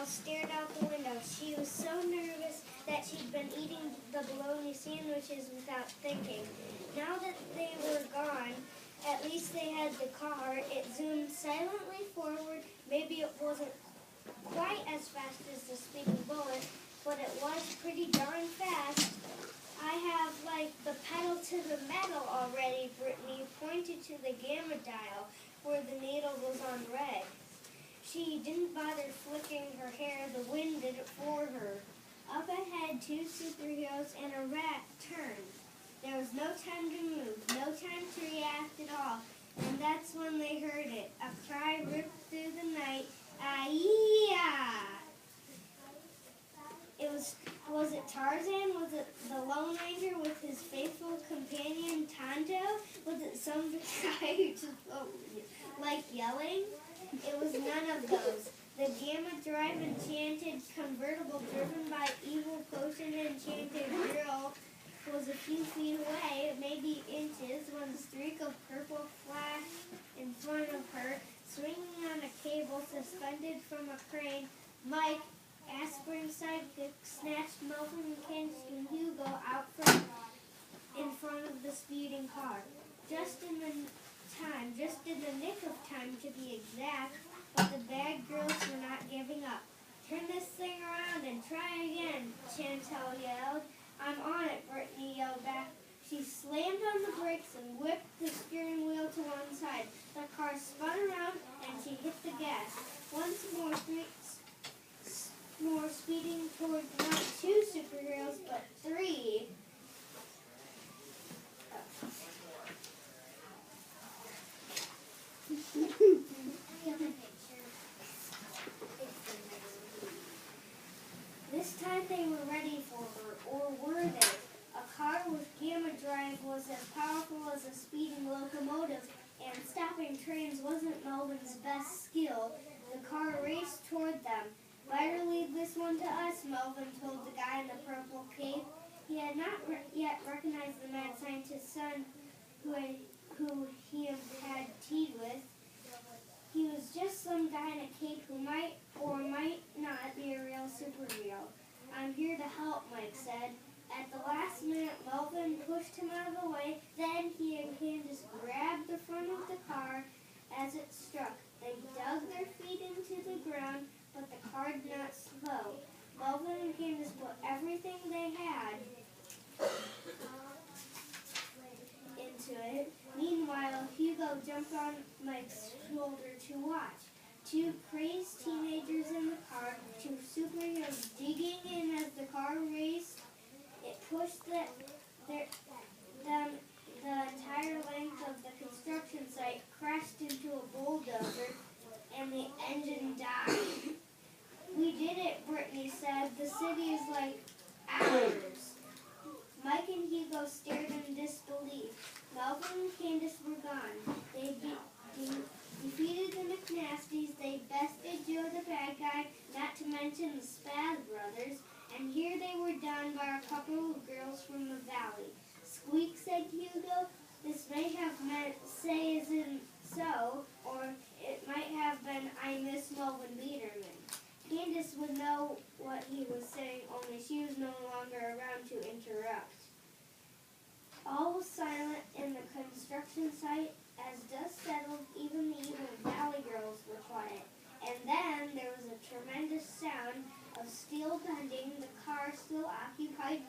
stared out the window. She was so nervous that she'd been eating the bologna sandwiches without thinking. Now that they were gone, at least they had the car. It zoomed silently forward. Maybe it wasn't quite as fast as the speeding bullet, but it was pretty darn fast. I have, like, the pedal to the metal already, Brittany pointed to the gamma dial where the needle was on red. She didn't bother flicking her hair. The wind did it for her. Up ahead, two superheroes and a rat turned. There was no time to move, no time to react at all. And that's when they heard it. A cry ripped through the night. Ah-yee-ah! Was it Tarzan? Was it the Lone Ranger with his faithful companion Tonto? Was it some guy who just liked yelling? It was none of those. The Gamma Drive Enchanted convertible driven by Evil Potion Enchanted Girl was a few feet away, maybe inches, when a streak of purple flashed in front of her, swinging on a cable suspended from a crane. Mike, Aspirin sidekick, snatched Melvin and Hugo out in front of the speeding car. Just in the nick of time to be exact, but the bad girls were not giving up. Turn this thing around and try again, Chantel yelled. I'm on it, Brittany yelled back. She slammed on the brakes and whipped the steering wheel to one side. The car spun around and she hit the gas. Once more speeding toward not two superheroes, but three. This time they were ready for her, or were they? A car with gamma drive was as powerful as a speeding locomotive, and stopping trains wasn't Melvin's best skill. The car raced toward them. Better leave this one to us, Melvin told the guy in the purple cape. He had not yet recognized the mad scientist's son who he had teed with. He was just some guy in a cape who might or might not be a real superhero. I'm here to help, Mike said. At the last minute, Melvin pushed him out of the way. Then he and Candace grabbed the front of the car as it struck. They dug their feet into the ground, but the car did not slow. Melvin and Candace put everything they had into it. Meanwhile, Hugo jumped on Mike's shoulder to watch. Two crazed teenagers in the car, two superheroes digging in as the car raced. It pushed them the entire length of the construction site, crashed into a bulldozer, and the engine died. We did it, Brittany said. The city is like ours. Mike and Hugo stared in disbelief. Melvin and Candace were gone. They defeated the McNasties. They bested Joe the bad guy, not to mention the Spaz brothers. And here they were done by a couple of girls from the valley. Squeak, said Hugo. This may have meant say isn't so, or it might have been I miss Melvin Biederman. Candace would know what he was saying, only she was no longer around to interrupt. All was silent in the construction site. As dust settled, even the evil Valley girls were quiet. And then there was a tremendous sound of steel bending, the car still occupied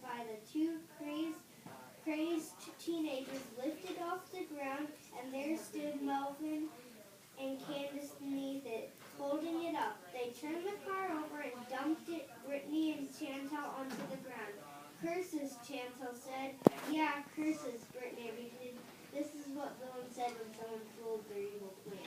by the two crazed teenagers lifted off the ground, and there stood Melvin and Candace beneath it, holding it up. They turned the car over and dumped it, Brittany and Chantal, onto the ground. Curses, Chantal said. Yeah, curses, Brittany repeated. This is what villains said when someone fooled their evil plans.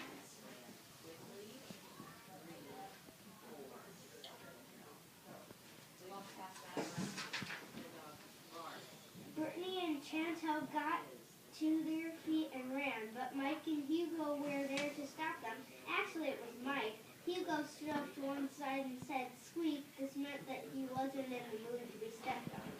Brittany and Chantal got to their feet and ran, but Mike and Hugo were there to stop them. Actually, it was Mike. Hugo stood up to one side and said, "Squeak." This meant that he wasn't in the mood to be stepped on.